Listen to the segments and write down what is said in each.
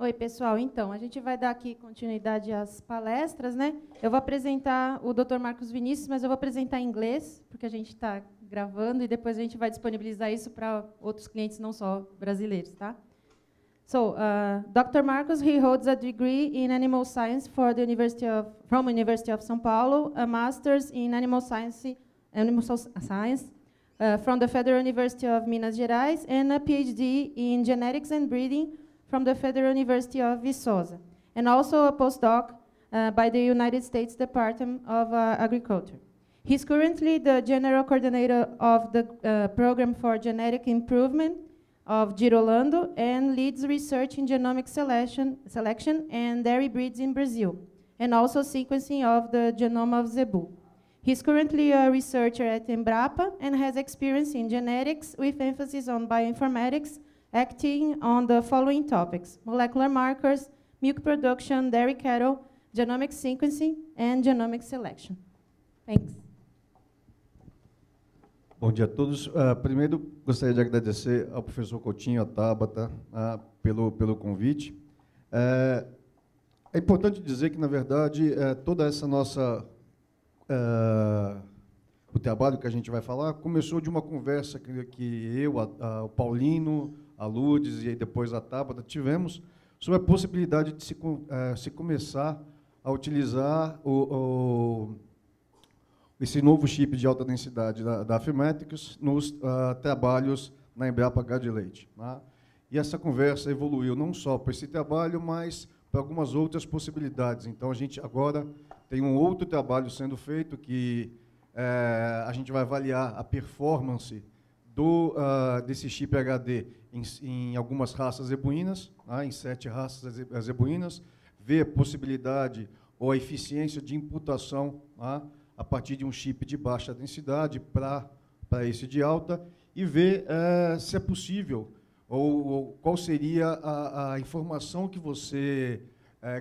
Oi, pessoal. Então, a gente vai dar aqui continuidade às palestras, né? Eu vou apresentar o Dr. Marcos Vinícius, mas eu vou apresentar em inglês, porque a gente está gravando, e depois a gente vai disponibilizar isso para outros clientes, não só brasileiros, tá? So, Dr. Marcos, he holds a degree in animal science from University of São Paulo, a master's in animal science from the Federal University of Minas Gerais, and a PhD in genetics and breeding from the Federal University of Viçosa, and also a postdoc by the United States Department of Agriculture. He's currently the general coordinator of the program for genetic improvement of Girolando and leads research in genomic selection and dairy breeds in Brazil, and also sequencing of the genome of zebu. He's currently a researcher at Embrapa and has experience in genetics with emphasis on bioinformatics, acting on the following topics: molecular markers, milk production, dairy cattle, genomic sequencing, and genomic selection. Thanks. Bom dia a todos. Primeiro, gostaria de agradecer ao professor Coutinho, à Tabata, pelo convite. É importante dizer que, na verdade, toda essa nossa... o trabalho que a gente vai falar começou de uma conversa que eu, o Paulino, a Lourdes e depois a Tabata tivemos sobre a possibilidade de se começar a utilizar esse novo chip de alta densidade da Affymetrix nos trabalhos na Embrapa Gado de Leite. Tá? E essa conversa evoluiu não só para esse trabalho, mas para algumas outras possibilidades. Então, a gente agora tem um outro trabalho sendo feito que a gente vai avaliar a performance desse chip HD em algumas raças zebuínas, tá? Em 7 raças zebuínas, ver a possibilidade ou a eficiência de imputação, tá? A partir de um chip de baixa densidade para esse de alta, e ver se é possível, ou qual seria a informação que você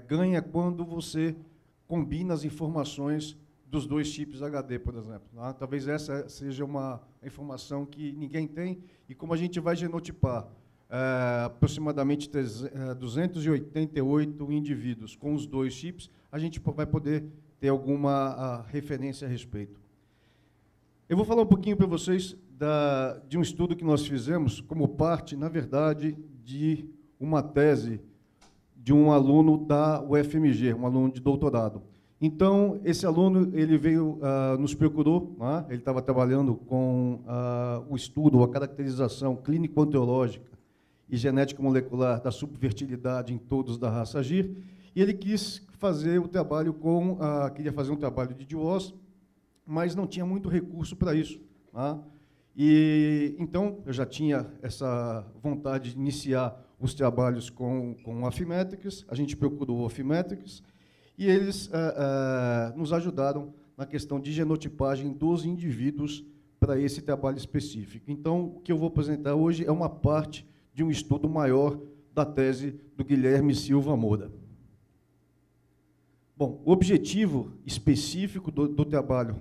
ganha quando você combina as informações dos dois chips HD, por exemplo. Tá? Talvez essa seja uma informação que ninguém tem, e como a gente vai genotipar aproximadamente 288 indivíduos com os dois chips, a gente vai poder ter alguma referência a respeito. Eu vou falar um pouquinho para vocês de um estudo que nós fizemos como parte, na verdade, de uma tese de um aluno da UFMG, um aluno de doutorado. Então, esse aluno ele veio, nos procurou, né? Ele estava trabalhando com o estudo, a caracterização clínico-ontológica e genética molecular da subfertilidade em todos da raça GIR, e ele quis fazer o trabalho queria fazer um trabalho de DWOS, mas não tinha muito recurso para isso. Tá? E então eu já tinha essa vontade de iniciar os trabalhos com o Affymetrix. A gente procurou o Affymetrix e eles nos ajudaram na questão de genotipagem dos indivíduos para esse trabalho específico. Então, o que eu vou apresentar hoje é uma parte de um estudo maior da tese do Guilherme Silva Moura. Bom, o objetivo específico do trabalho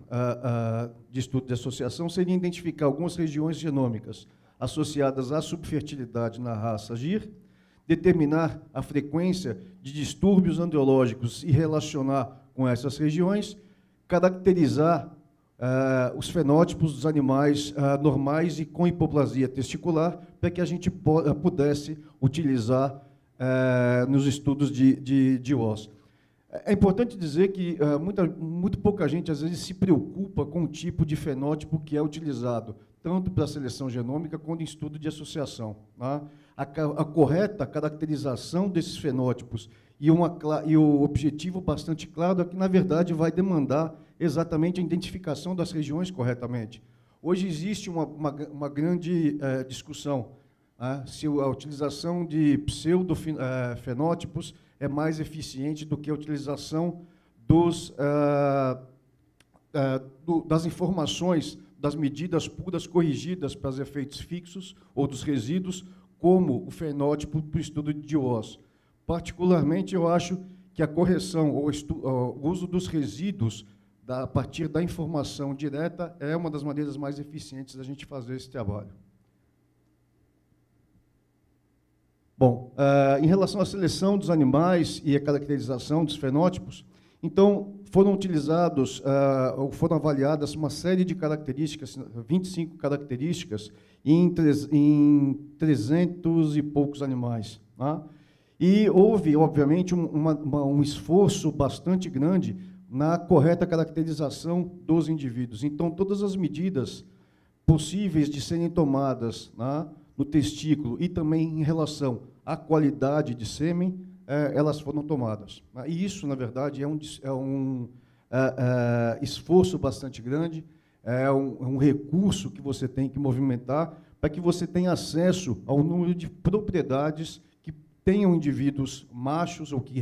de estudo de associação seria identificar algumas regiões genômicas associadas à subfertilidade na raça GIR, determinar a frequência de distúrbios andrológicos e relacionar com essas regiões, caracterizar os fenótipos dos animais normais e com hipoplasia testicular, para que a gente pudesse utilizar nos estudos de osso. É importante dizer que muito pouca gente, às vezes, se preocupa com o tipo de fenótipo que é utilizado, tanto para a seleção genômica quanto em estudo de associação. Tá? A correta caracterização desses fenótipos e o objetivo bastante claro é que, na verdade, vai demandar exatamente a identificação das regiões corretamente. Hoje existe uma grande discussão se a utilização de pseudofenótipos é mais eficiente do que a utilização das informações, das medidas puras corrigidas para os efeitos fixos ou dos resíduos, como o fenótipo para o estudo de DWOS. Particularmente, eu acho que a correção ou o uso dos resíduos a partir da informação direta é uma das maneiras mais eficientes da gente fazer esse trabalho. Bom, em relação à seleção dos animais e a caracterização dos fenótipos, então, foram utilizados, ou foram avaliadas uma série de características, 25 características, em 300 e poucos animais. Tá? E houve, obviamente, um esforço bastante grande na correta caracterização dos indivíduos. Então, todas as medidas possíveis de serem tomadas, tá, no testículo e também em relação à qualidade de sêmen, elas foram tomadas. E isso, na verdade, é um esforço bastante grande, é um recurso que você tem que movimentar para que você tenha acesso ao número de propriedades que tenham indivíduos machos ou que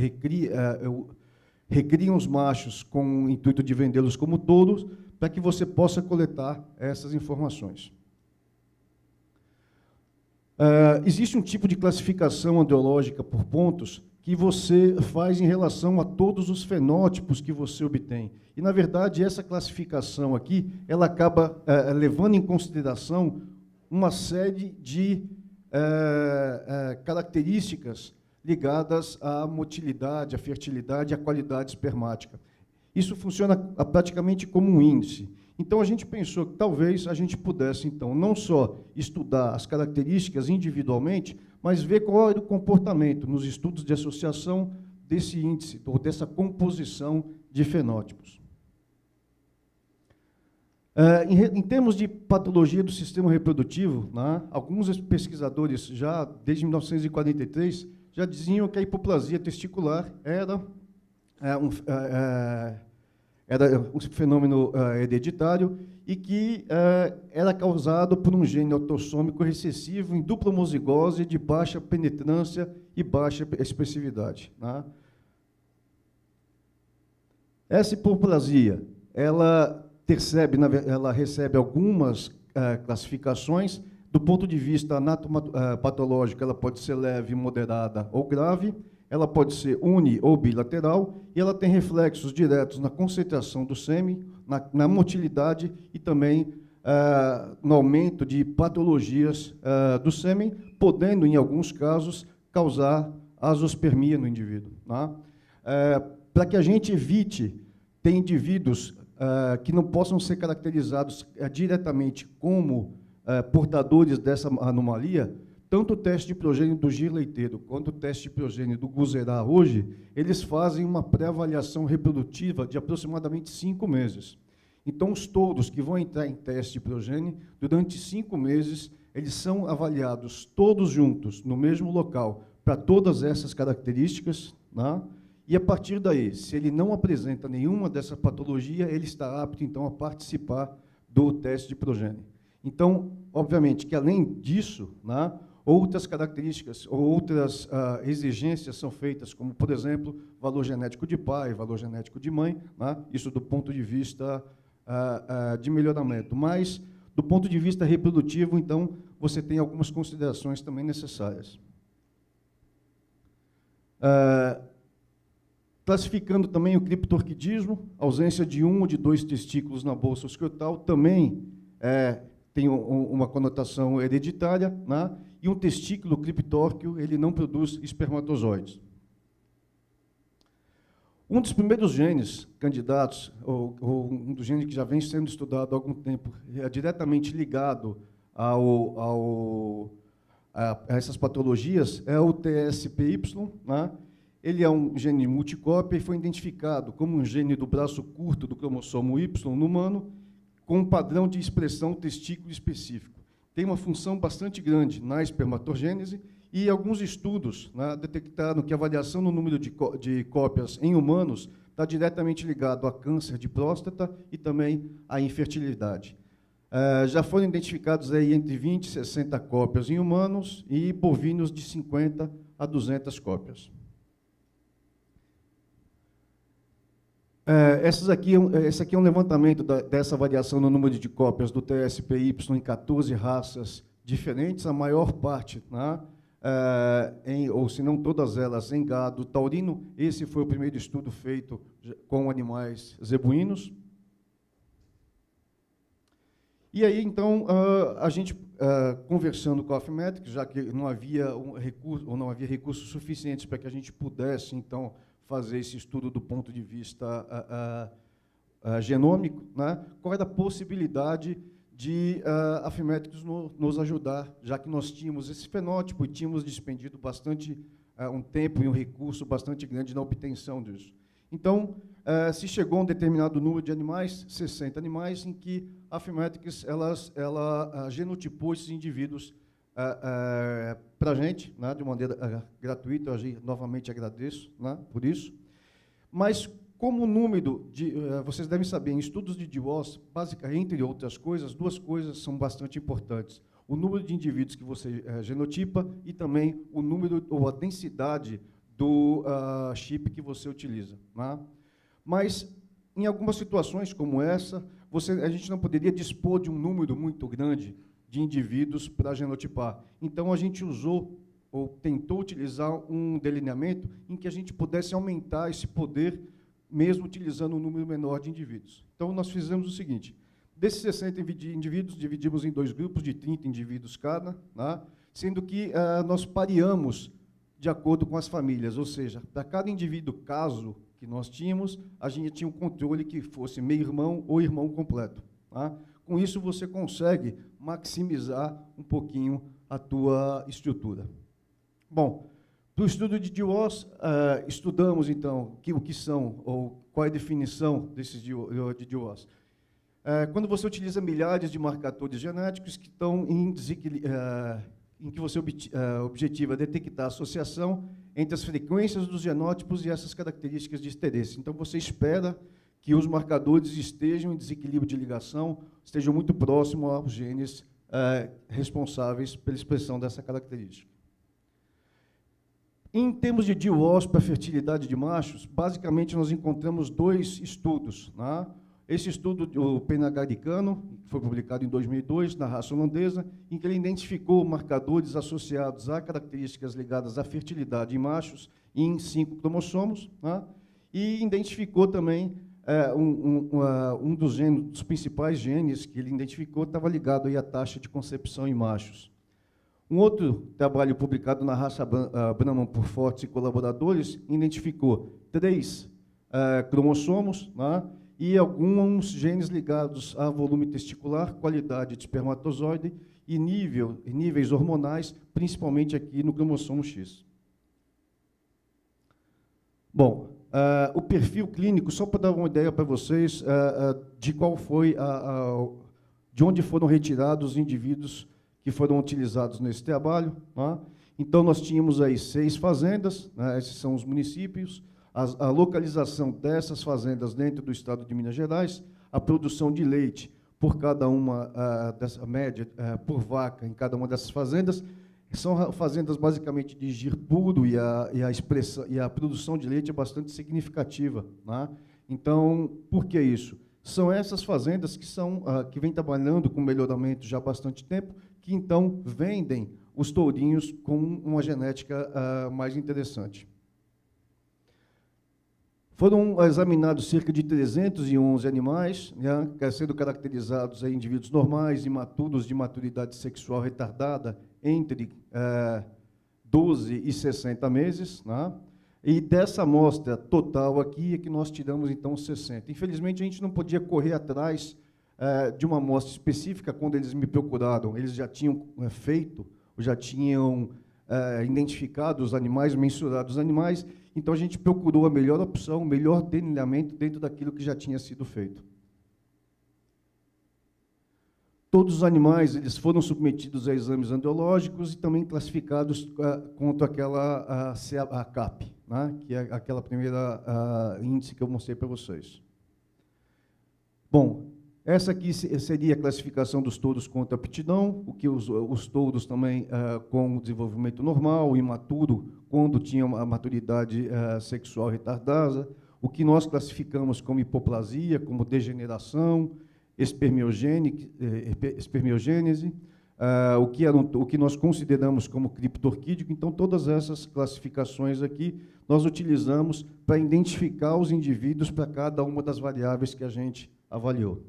recriam os machos com o intuito de vendê-los como touros, para que você possa coletar essas informações. Existe um tipo de classificação andrológica por pontos que você faz em relação a todos os fenótipos que você obtém. E, na verdade, essa classificação aqui, ela acaba levando em consideração uma série de características ligadas à motilidade, à fertilidade e à qualidade espermática. Isso funciona praticamente como um índice. Então, a gente pensou que talvez a gente pudesse, então, não só estudar as características individualmente, mas ver qual era o comportamento nos estudos de associação desse índice, ou dessa composição de fenótipos. Em termos de patologia do sistema reprodutivo, né, alguns pesquisadores, já desde 1943, já diziam que a hipoplasia testicular era um fenômeno hereditário e que era causado por um gene autossômico recessivo em dupla homozigose de baixa penetrância e baixa expressividade. Né? Essa hipoplasia, ela recebe algumas classificações. Do ponto de vista anatomopatológico, ela pode ser leve, moderada ou grave. Ela pode ser uni- ou bilateral, e ela tem reflexos diretos na concentração do sêmen, na motilidade e também no aumento de patologias do sêmen, podendo, em alguns casos, causar azospermia no indivíduo. Tá? Para que a gente evite ter indivíduos que não possam ser caracterizados diretamente como portadores dessa anomalia, tanto o teste de progênio do gir leiteiro quanto o teste de progênio do Guzerá hoje, eles fazem uma pré-avaliação reprodutiva de aproximadamente 5 meses. Então, os touros que vão entrar em teste de progênio, durante 5 meses, eles são avaliados todos juntos, no mesmo local, para todas essas características, né? E, a partir daí, se ele não apresenta nenhuma dessa patologia, ele está apto, então, a participar do teste de progênio. Então, obviamente, que, além disso, né, outras características ou outras exigências são feitas, como, por exemplo, valor genético de pai, valor genético de mãe, né? Isso do ponto de vista de melhoramento. Mas, do ponto de vista reprodutivo, então, você tem algumas considerações também necessárias. Classificando também o criptorquidismo, ausência de um ou de 2 testículos na bolsa escrotal, também tem uma conotação hereditária, né? E um testículo criptórquio, ele não produz espermatozoides. Um dos primeiros genes candidatos, ou um dos genes que já vem sendo estudado há algum tempo, diretamente ligado a essas patologias, é o TSPY, né? Ele é um gene multicópia e foi identificado como um gene do braço curto do cromossomo Y no humano, com um padrão de expressão testículo específico. Tem uma função bastante grande na espermatogênese e alguns estudos, né, detectaram que a variação no número de cópias em humanos está diretamente ligado a câncer de próstata e também à infertilidade. Já foram identificados aí entre 20 e 60 cópias em humanos e bovinos de 50 a 200 cópias. Esse aqui é um levantamento dessa variação no número de cópias do TSPY em 14 raças diferentes, a maior parte, né, ou se não todas elas, em gado taurino. Esse foi o primeiro estudo feito com animais zebuínos. E aí, então, a gente, conversando com a Affymetrix, já que não havia recursos suficientes para que a gente pudesse, então, fazer esse estudo do ponto de vista genômico, né? Qual era a possibilidade de a Affymetrix nos ajudar, já que nós tínhamos esse fenótipo e tínhamos despendido bastante um tempo e um recurso bastante grande na obtenção disso. Então, se chegou a um determinado número de animais, 60 animais, em que a Affymetrix ela genotipou esses indivíduos para a gente, né, de maneira gratuita. Eu novamente agradeço, né, por isso. Mas, como o número de... vocês devem saber, em estudos de DWOS, basicamente, entre outras coisas, duas coisas são bastante importantes. O número de indivíduos que você genotipa e também o número ou a densidade do chip que você utiliza, né? Mas, em algumas situações como essa, a gente não poderia dispor de um número muito grande de indivíduos para genotipar. Então, a gente usou, ou tentou utilizar, um delineamento em que a gente pudesse aumentar esse poder, mesmo utilizando um número menor de indivíduos. Então, nós fizemos o seguinte: desses 60 indivíduos, dividimos em 2 grupos de 30 indivíduos cada, né? Sendo que nós pareamos de acordo com as famílias, ou seja, para cada indivíduo caso que nós tínhamos, a gente tinha um controle que fosse meio-irmão ou irmão completo, tá? Com isso, você consegue maximizar um pouquinho a tua estrutura. Bom, para o estudo de DWOS, estudamos, então, o que são, ou qual é a definição desses de DWOS. Quando você utiliza milhares de marcadores genéticos que estão em que você objetiva detectar a associação entre as frequências dos genótipos e essas características de interesse. Então, você espera que os marcadores estejam em desequilíbrio de ligação, estejam muito próximos aos genes responsáveis pela expressão dessa característica. Em termos de DWOS para fertilidade de machos, basicamente nós encontramos 2 estudos, né? Esse estudo do Pennagaricano, que foi publicado em 2002, na raça holandesa, em que ele identificou marcadores associados a características ligadas à fertilidade em machos em 5 cromossomos, né? E identificou também um dos principais genes que ele identificou estava ligado aí à taxa de concepção em machos. Um outro trabalho publicado na raça Brahman por Fortes e colaboradores identificou 3 cromossomos, né? E alguns genes ligados a volume testicular, qualidade de espermatozoide e níveis hormonais, principalmente aqui no cromossomo X. Bom, o perfil clínico, só para dar uma ideia para vocês de qual foi de onde foram retirados os indivíduos que foram utilizados nesse trabalho, né? Então, nós tínhamos aí 6 fazendas, né? Esses são os municípios, a localização dessas fazendas dentro do estado de Minas Gerais, a produção de leite por cada uma dessa média por vaca em cada uma dessas fazendas. São fazendas basicamente de gir puro e a produção de leite é bastante significativa, né? Então, por que isso? São essas fazendas que vêm trabalhando com melhoramento já há bastante tempo, que então vendem os tourinhos com uma genética mais interessante. Foram examinados cerca de 311 animais, né, sendo caracterizados aí indivíduos normais, imaturos, de maturidade sexual retardada, entre 12 e 60 meses, né? E dessa amostra total aqui é que nós tiramos, então, 60. Infelizmente, a gente não podia correr atrás de uma amostra específica quando eles me procuraram. Eles já tinham já tinham identificado os animais, mensurado os animais, então a gente procurou a melhor opção, o melhor delineamento dentro daquilo que já tinha sido feito. Todos os animais eles foram submetidos a exames andrológicos e também classificados quanto àquela CAP, né, que é aquela primeira índice que eu mostrei para vocês. Bom, essa aqui seria a classificação dos touros quanto à aptidão, o que os touros também com desenvolvimento normal, imaturo, quando tinham a maturidade sexual retardada, o que nós classificamos como hipoplasia, como degeneração, espermiogênese, o que nós consideramos como criptorquídico. Então, todas essas classificações aqui nós utilizamos para identificar os indivíduos para cada uma das variáveis que a gente avaliou.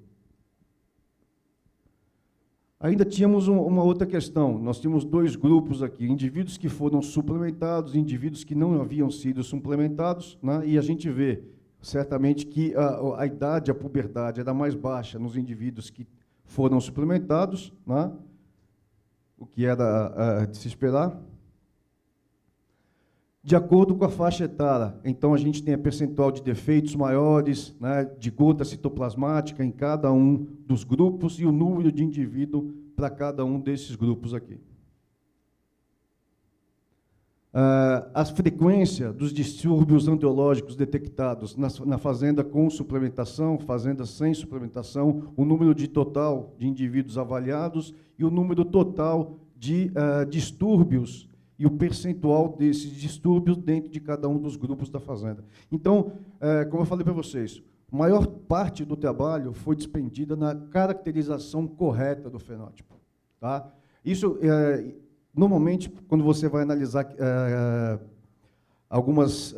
Ainda tínhamos uma outra questão. Nós tínhamos dois grupos aqui, indivíduos que foram suplementados, indivíduos que não haviam sido suplementados, né? E a gente vê, certamente, que a idade, a puberdade era mais baixa nos indivíduos que foram suplementados, né? O que era de se esperar. De acordo com a faixa etária, então a gente tem a percentual de defeitos maiores, né, de gota citoplasmática em cada um dos grupos e o número de indivíduo para cada um desses grupos aqui. A frequência dos distúrbios angiológicos detectados na fazenda com suplementação, fazenda sem suplementação, o número total de indivíduos avaliados e o número total de distúrbios e o percentual desses distúrbios dentro de cada um dos grupos da fazenda. Então, como eu falei para vocês, a maior parte do trabalho foi despendida na caracterização correta do fenótipo. Tá? Isso, normalmente, quando você vai analisar algumas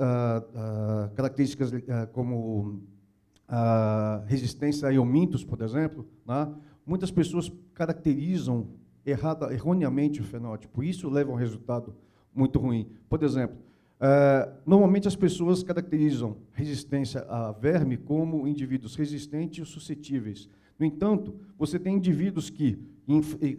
características como a resistência a eumintos, por exemplo, né? Muitas pessoas caracterizam erroneamente o fenótipo. Isso leva a um resultado muito ruim. Por exemplo, normalmente as pessoas caracterizam resistência a verme como indivíduos resistentes e suscetíveis. No entanto, você tem indivíduos que,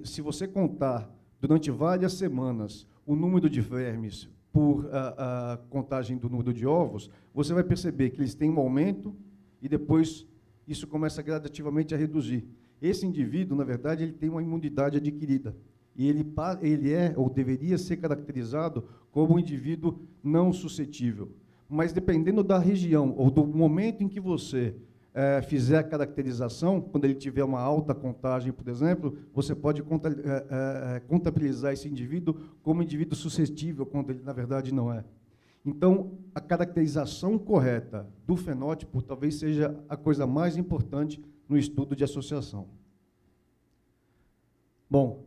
se você contar durante várias semanas o número de vermes por a contagem do número de ovos, você vai perceber que eles têm um aumento e depois isso começa gradativamente a reduzir. Esse indivíduo, na verdade, ele tem uma imunidade adquirida. E ele é, ou deveria ser caracterizado como um indivíduo não suscetível. Mas, dependendo da região, ou do momento em que você fizer a caracterização, quando ele tiver uma alta contagem, por exemplo, você pode contabilizar esse indivíduo como indivíduo suscetível, quando ele, na verdade, não é. Então, a caracterização correta do fenótipo talvez seja a coisa mais importante no estudo de associação. Bom,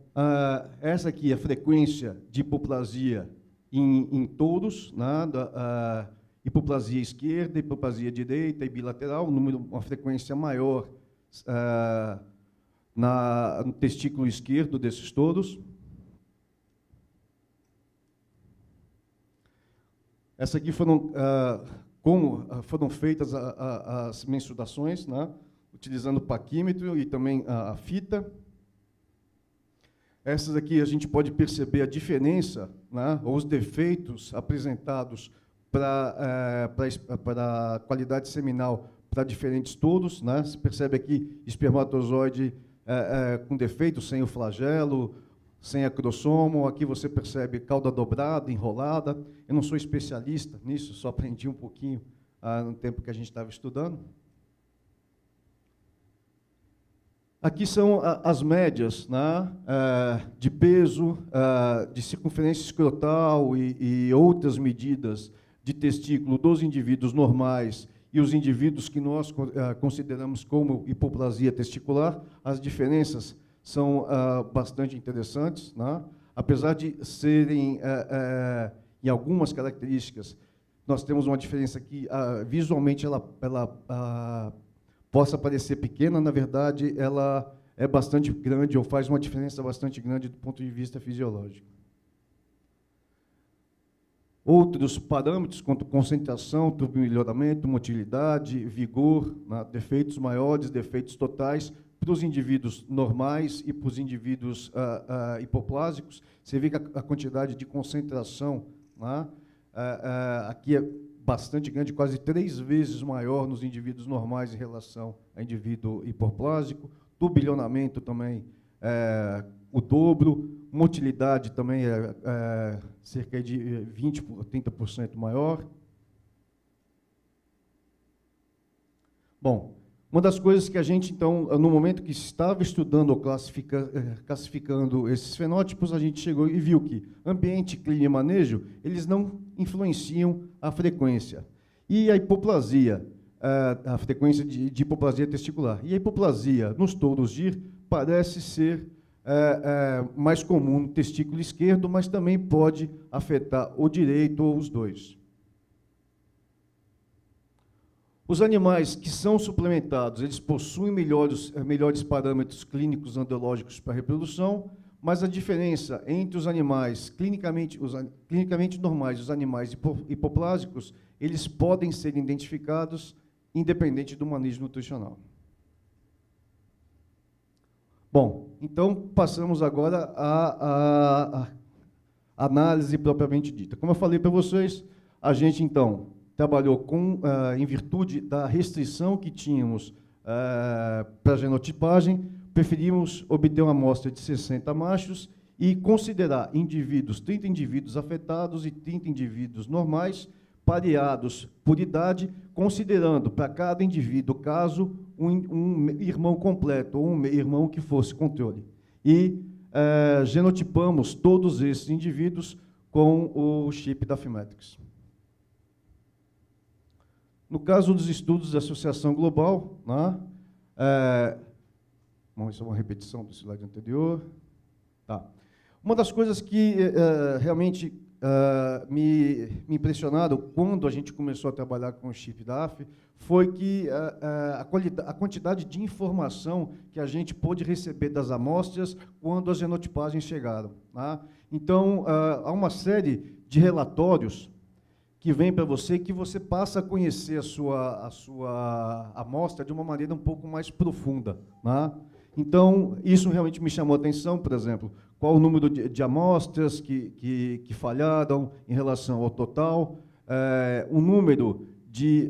essa aqui é a frequência de hipoplasia em touros, né, hipoplasia esquerda, hipoplasia direita e bilateral, uma frequência maior no testículo esquerdo desses touros. Essa aqui foram feitas as mensurações, né, utilizando o paquímetro e também a fita. Essas aqui a gente pode perceber a diferença, né, ou os defeitos apresentados para a qualidade seminal para diferentes touros, né? Se percebe aqui espermatozoide com defeito, sem o flagelo, sem acrossomo. Aqui você percebe cauda dobrada, enrolada. Eu não sou especialista nisso, só aprendi um pouquinho no tempo que a gente estava estudando. Aqui são as médias, né, de peso, de circunferência escrotal e outras medidas de testículo dos indivíduos normais e os indivíduos que nós consideramos como hipoplasia testicular. As diferenças são bastante interessantes, né? Apesar de serem, em algumas características, nós temos uma diferença que visualmente ela possa parecer pequena, na verdade, ela é bastante grande ou faz uma diferença bastante grande do ponto de vista fisiológico. Outros parâmetros, quanto concentração, turbilhonamento, motilidade, vigor, né, defeitos maiores, defeitos totais, para os indivíduos normais e para os indivíduos hipoplásicos. Você vê que a quantidade de concentração, né, aqui é bastante grande, quase 3 vezes maior nos indivíduos normais em relação ao indivíduo hipoplásico. Turbilhonamento também o dobro. Motilidade também é cerca de 20% a 30% maior. Bom, uma das coisas que a gente, então, no momento que estava estudando ou classificando esses fenótipos, a gente chegou e viu que ambiente, clima e manejo, eles não influenciam a frequência. E a hipoplasia, a frequência de hipoplasia testicular. E a hipoplasia nos touros GIR parece ser mais comum no testículo esquerdo, mas também pode afetar o direito ou os dois. Os animais que são suplementados, eles possuem melhores parâmetros clínicos andrológicos para a reprodução, mas a diferença entre os animais clinicamente normais e os animais hipoplásicos, eles podem ser identificados independente do manejo nutricional. Bom, então passamos agora à análise propriamente dita. Como eu falei para vocês, a gente, então, trabalhou em virtude da restrição que tínhamos para a genotipagem, preferimos obter uma amostra de 60 machos e considerar 30 indivíduos afetados e 30 indivíduos normais, pareados por idade, considerando para cada indivíduo, caso, um irmão completo ou um irmão que fosse controle. E genotipamos todos esses indivíduos com o chip da Affymetrix. No caso dos estudos da Associação Global, né, bom, isso é uma repetição do slide anterior. Tá. Uma das coisas que realmente me impressionaram quando a gente começou a trabalhar com o chip da AF foi que a quantidade de informação que a gente pôde receber das amostras quando as genotipagens chegaram. Tá? Então, há uma série de relatórios que vem para você, que você passa a conhecer a sua amostra de uma maneira um pouco mais profunda. Né? Então, isso realmente me chamou a atenção, por exemplo, qual o número de amostras que falharam em relação ao total, o número de...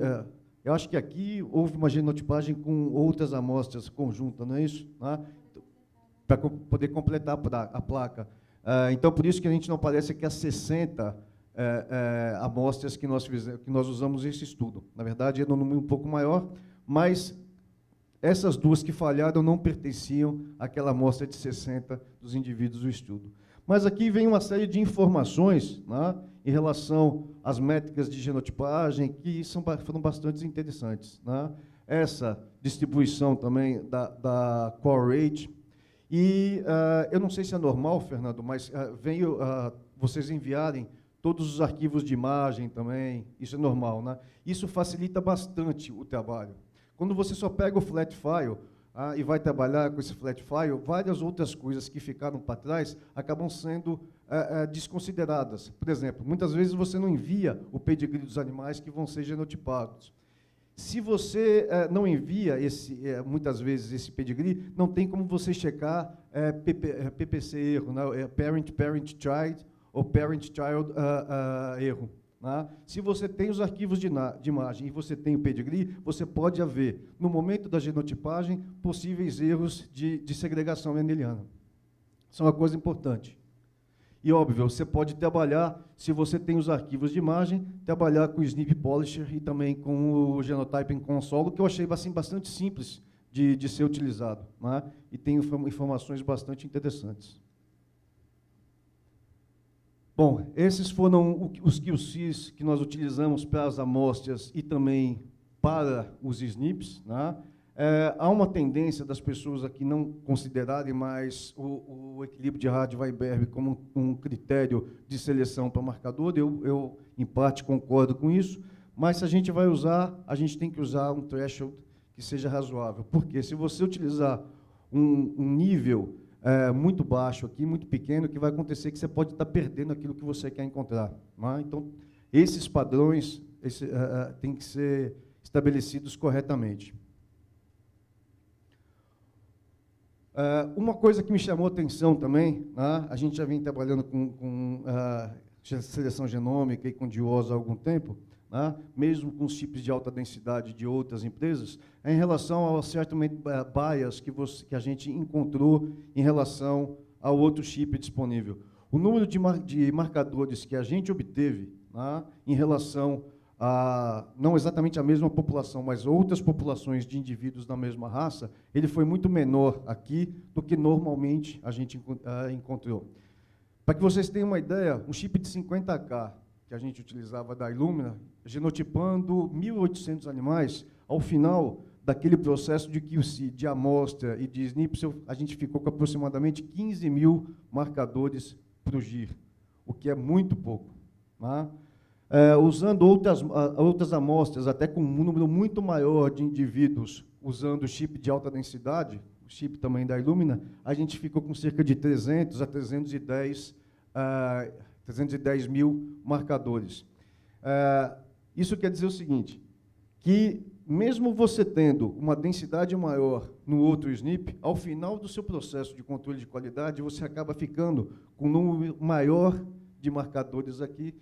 eu acho que aqui houve uma genotipagem com outras amostras conjuntas, não é isso? Né? Para poder completar a placa. Então, por isso que a gente não parece que as 60... amostras que nós usamos nesse estudo. Na verdade, é um número um pouco maior, mas essas duas que falharam não pertenciam àquela amostra de 60 dos indivíduos do estudo. Mas aqui vem uma série de informações, né, em relação às métricas de genotipagem, que foram bastante interessantes. Né? Essa distribuição também da core rate. E eu não sei se é normal, Fernando, mas veio vocês enviarem todos os arquivos de imagem também, isso é normal, né? Isso facilita bastante o trabalho. Quando você só pega o flat file e vai trabalhar com esse flat file, várias outras coisas que ficaram para trás acabam sendo desconsideradas. Por exemplo, muitas vezes você não envia o pedigree dos animais que vão ser genotipados. Se você não envia, muitas vezes, esse pedigree, não tem como você checar PPC erro, né? Parent-Child, ou parent-child erro. Né? Se você tem os arquivos de imagem e você tem o pedigree, você pode haver, no momento da genotipagem, possíveis erros de segregação mendeliana. Isso é uma coisa importante. E, óbvio, você pode trabalhar, se você tem os arquivos de imagem, trabalhar com o SNP Polisher e também com o Genotyping Console, que eu achei assim, bastante simples de ser utilizado. Né? E tem informações bastante interessantes. Bom, esses foram os QCs que nós utilizamos para as amostras e também para os SNPs. Né? Há uma tendência das pessoas aqui não considerarem mais o equilíbrio de Hardy-Weinberg como um critério de seleção para marcador. Eu, em parte, concordo com isso, mas se a gente vai usar, a gente tem que usar um threshold que seja razoável. Porque se você utilizar um nível muito baixo aqui, muito pequeno, o que vai acontecer é que você pode estar perdendo aquilo que você quer encontrar. Né? Então, esses padrões têm que ser estabelecidos corretamente. Uma coisa que me chamou a atenção também, né? A gente já vem trabalhando com seleção genômica e com DIOS há algum tempo, né? Mesmo com os chips de alta densidade de outras empresas, em relação ao certamente bias que a gente encontrou em relação ao outro chip disponível. O número de marcadores que a gente obteve, né, em relação a, não exatamente a mesma população, mas outras populações de indivíduos da mesma raça, ele foi muito menor aqui do que normalmente a gente encontrou. Para que vocês tenham uma ideia, um chip de 50K que a gente utilizava da Illumina, genotipando 1.800 animais, ao final daquele processo de QC, de amostra e de SNP, a gente ficou com aproximadamente 15.000 marcadores para o GIR, o que é muito pouco. Né? usando outras amostras, até com um número muito maior de indivíduos usando o chip de alta densidade, o chip também da Illumina, a gente ficou com cerca de 300 a 310 mil marcadores. Isso quer dizer o seguinte, que mesmo você tendo uma densidade maior no outro SNP, ao final do seu processo de controle de qualidade, você acaba ficando com um número maior de marcadores aqui,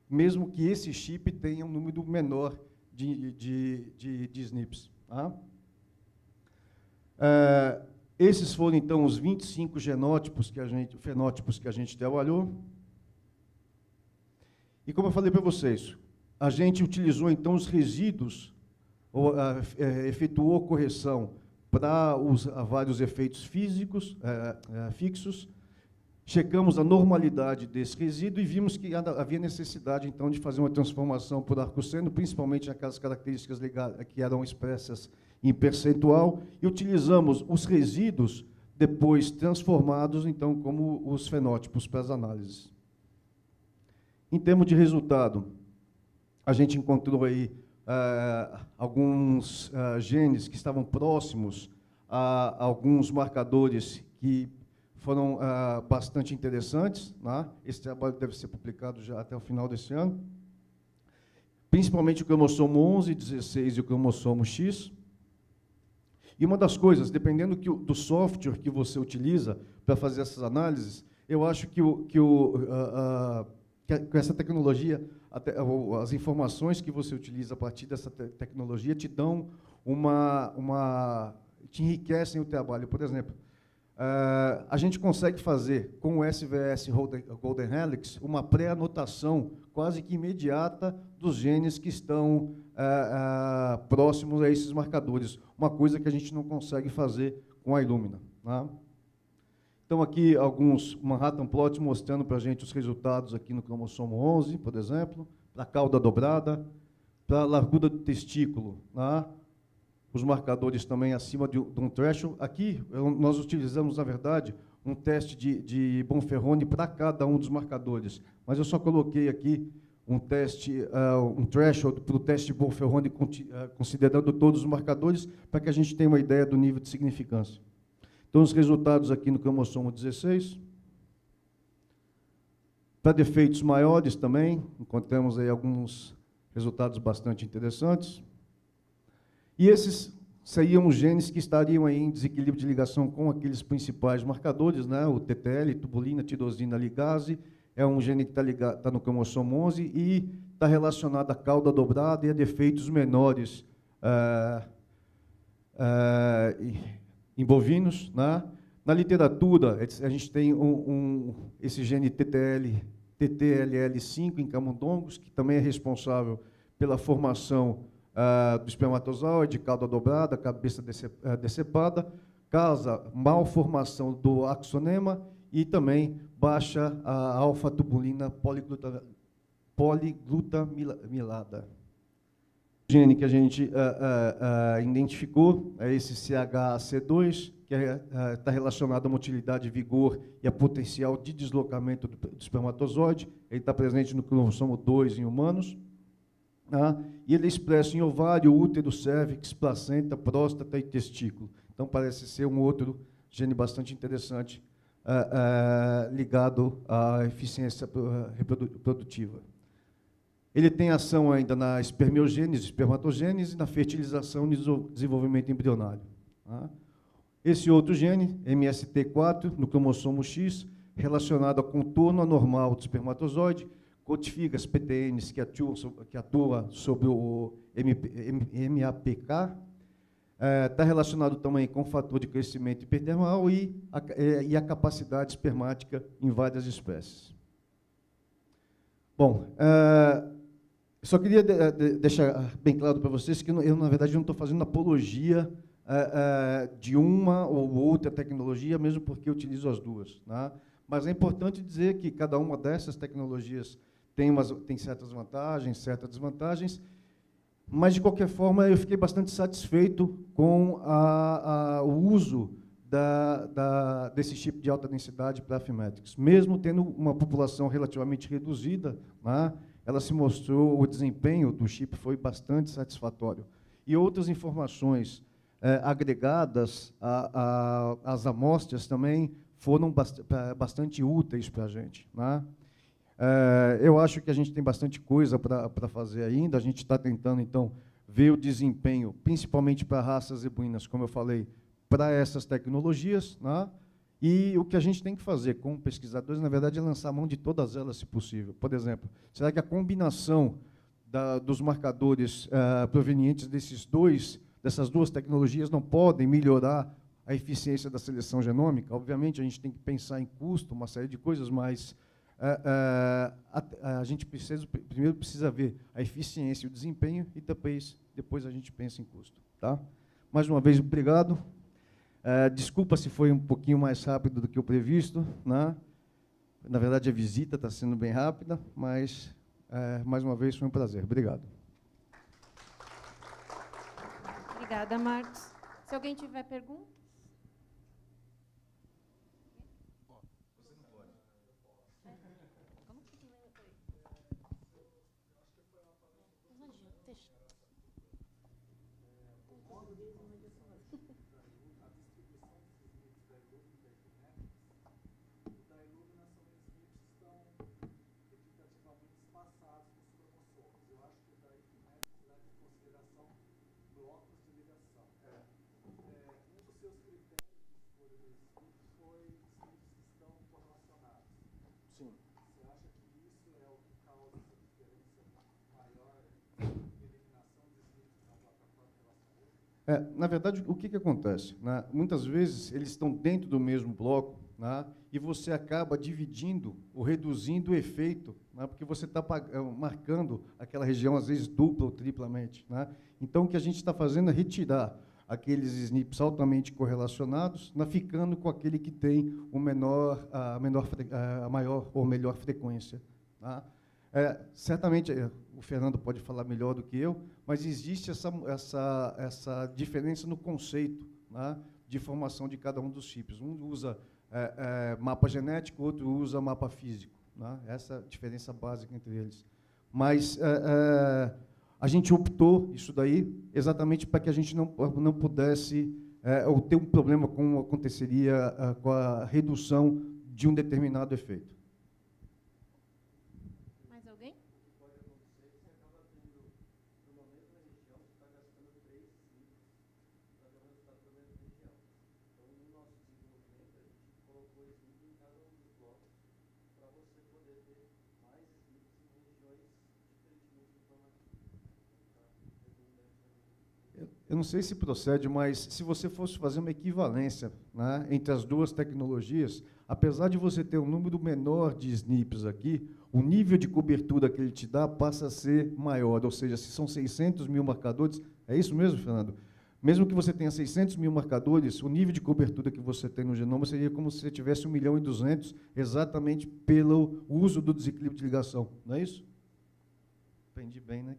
mesmo que esse chip tenha um número menor de SNPs. Tá? Esses foram, então, os 25 fenótipos que a gente trabalhou. E, como eu falei para vocês, a gente utilizou, então, os resíduos, efetuou correção para vários efeitos físicos, fixos, checamos a normalidade desse resíduo e vimos que havia necessidade, então, de fazer uma transformação por arco-seno, principalmente naquelas características ligadas, que eram expressas em percentual, e utilizamos os resíduos depois transformados, então, como os fenótipos para as análises. Em termos de resultado, a gente encontrou aí alguns genes que estavam próximos a alguns marcadores que foram bastante interessantes. Né? Esse trabalho deve ser publicado já até o final desse ano. Principalmente o cromossomo 11, 16 e o cromossomo X. E uma das coisas, dependendo do software que você utiliza para fazer essas análises, eu acho que com essa tecnologia, as informações que você utiliza a partir dessa tecnologia te dão te enriquecem o trabalho. Por exemplo, a gente consegue fazer, com o SVS Golden Helix, uma pré-anotação quase que imediata dos genes que estão próximos a esses marcadores, uma coisa que a gente não consegue fazer com a Illumina. Tá? Então, aqui, Manhattan Plot mostrando para a gente os resultados aqui no cromossomo 11, por exemplo, para a cauda dobrada, para a largura do testículo, tá? Os marcadores também acima de um threshold. Aqui, nós utilizamos, na verdade, um teste de Bonferroni para cada um dos marcadores, mas eu só coloquei aqui um threshold para o teste de Bonferroni, considerando todos os marcadores, para que a gente tenha uma ideia do nível de significância. Então, os resultados aqui no cromossomo 16. Para defeitos maiores também, encontramos aí alguns resultados bastante interessantes. E esses seriam os genes que estariam aí em desequilíbrio de ligação com aqueles principais marcadores, né? O TTL, tubulina, tirosina, ligase, é um gene que está no cromossomo 11 e está relacionado à cauda dobrada e a defeitos menores em bovinos. Né? Na literatura, a gente tem esse gene TTLL5 em camundongos, que também é responsável pela formação do espermatozoide, cauda dobrada, cabeça decepada, causa malformação do axonema e também baixa a alfa-tubulina poliglutamilada. O gene que a gente identificou é esse CHC2, que está relacionado à motilidade, vigor e a potencial de deslocamento do espermatozoide. Ele está presente no cromossomo 2 em humanos. E ele é expresso em ovário, útero, cérvix, placenta, próstata e testículo. Então, parece ser um outro gene bastante interessante ligado à eficiência reprodutiva. Ele tem ação ainda na espermiogênese, espermatogênese, na fertilização e desenvolvimento embrionário. Tá? Esse outro gene, MST4, no cromossomo X, relacionado ao contorno anormal do espermatozoide, codifica as PTNs que atuam sobre o MAPK, está relacionado também com o fator de crescimento hiperdermal e a capacidade espermática em várias espécies. Bom, só queria deixar bem claro para vocês que eu, na verdade, não estou fazendo apologia de uma ou outra tecnologia, mesmo porque eu utilizo as duas. Né? Mas é importante dizer que cada uma dessas tecnologias tem certas vantagens, certas desvantagens, mas, de qualquer forma, eu fiquei bastante satisfeito com o uso desse chip de alta densidade para Affymetrix, mesmo tendo uma população relativamente reduzida. Né? ela se mostrou, o desempenho do chip foi bastante satisfatório. E outras informações agregadas às amostras também foram bastante úteis para a gente, né? Eu acho que a gente tem bastante coisa para fazer ainda. A gente está tentando, então, ver o desempenho, principalmente para raças zebuínas, como eu falei, para essas tecnologias, né? E o que a gente tem que fazer como pesquisadores, na verdade, é lançar mão de todas elas, se possível. Por exemplo, será que a combinação dos marcadores provenientes dessas duas tecnologias não podem melhorar a eficiência da seleção genômica? Obviamente, a gente tem que pensar em custo, uma série de coisas, mas a gente primeiro precisa ver a eficiência e o desempenho, e depois a gente pensa em custo. Tá? Mais uma vez, obrigado. Desculpa se foi um pouquinho mais rápido do que o previsto, né? Na verdade, a visita está sendo bem rápida, mas, mais uma vez, foi um prazer. Obrigado. Obrigada, Marcos. Se alguém tiver perguntas? Você não pode. Como que foi? Deixa. Sim. Você acha que isso é o que causa essa diferença maior de eliminação de snips na plataforma relacionada? Na verdade, o que acontece, né? Muitas vezes, eles estão dentro do mesmo bloco, né? E você acaba dividindo ou reduzindo o efeito, né? Porque você está marcando aquela região, às vezes, dupla ou triplamente, né? Então, o que a gente está fazendo é retirar aqueles SNPs altamente correlacionados, ficando com aquele que tem a maior ou melhor frequência. Tá? Certamente, o Fernando pode falar melhor do que eu, mas existe essa diferença no conceito, né, de formação de cada um dos chips. Um usa mapa genético, outro usa mapa físico. Né? Essa é a diferença básica entre eles. Mas a gente optou isso daí exatamente para que a gente não pudesse ou ter um problema como aconteceria com a redução de um determinado efeito. Mais alguém? Pode acontecer que você acaba tendo, numa mesma região, você está gastando 3 snips para ter um resultado da mesma região. Então, no nosso desenvolvimento, a gente colocou snip em cada um dos blocos para você poder ter mais snips em regiões diferentemente informativas. Eu não sei se procede, mas se você fosse fazer uma equivalência, né, entre as duas tecnologias, apesar de você ter um número menor de SNPs aqui, o nível de cobertura que ele te dá passa a ser maior. Ou seja, se são 600 mil marcadores, é isso mesmo, Fernando? Mesmo que você tenha 600 mil marcadores, o nível de cobertura que você tem no genoma seria como se você tivesse 1.200.000, exatamente pelo uso do desequilíbrio de ligação. Não é isso? Entendi bem, né?